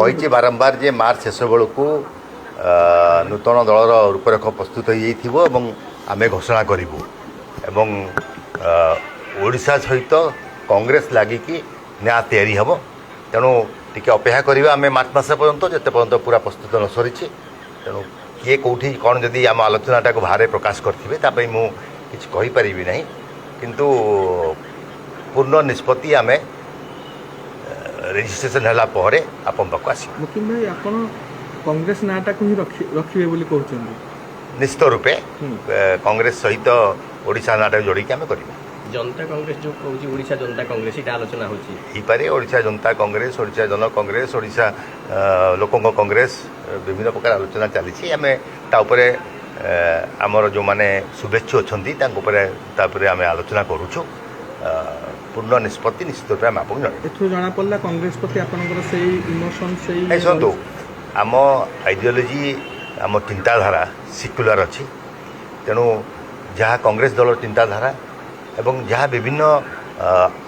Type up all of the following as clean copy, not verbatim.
कही बारंबार जे मार्च शेष बेलू नूतन दलर रूपरेख प्रस्तुत हो आम घोषणा करूँ ओडिशा सहित कांग्रेस लगिकी न्याय तैयारी हम तेणु टी अपेक्षा करवा आम मार्च मस पर्यंत जिते पर्यंत पूरा प्रस्तुत न सरी तेणु किए कौटी कौन जदि आम आलोचनाटा को बाहर प्रकाश करें मुझे ना किंतु पूर्ण निष्पत्ति आम रेजिस्ट्रेशन है आपण पाक आस मुकिम भाई आपण कांग्रेस नाटा को ही रखिए बोली कहउछन निश्चित रूपे कांग्रेस सहित ओडिशा नाटा जोड़ी आम करवा जनता कांग्रेस जो कहूँ ओडिशा जनता कांग्रेस ये आलोचना होपारे ओडिशा जनता कांग्रेस ओडिशा जन कांग्रेस ओडिशा लोकों कांग्रेस विभिन्न प्रकार आलोचना चली आम आमर जो माने शुभेच्छु अच्छा आम आलोचना करुचु पूर्ण निष्पत्ति निश्चित रूप में आपको जना पड़ा कांग्रेस प्रति आपनकर से इमोशन से शुणु आम आइडियोलोजी आम चिंताधारा सिक्युलर अच्छी तेणु जहाँ कांग्रेस दल चिंताधारा एवं जहाँ विभिन्न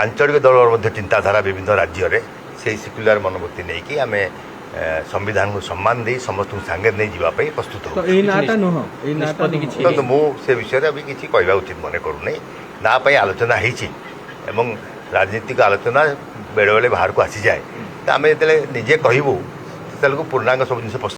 आंचलिक दल चिंताधारा विभिन्न राज्य में से सिक्युलर मनोवृत्ति नहीं कि आम संविधान को सम्मान दे समस्त सांगे नहीं जावाई प्रस्तुत हो मुझे विषय अभी किसी कहवा उचित मन करूना ना आलोचना एवं राजनीतिक आलोचना बेले बेले बाहर को आसी जाए तो आम जो निजे कहूँ पूर्णांग सब जिन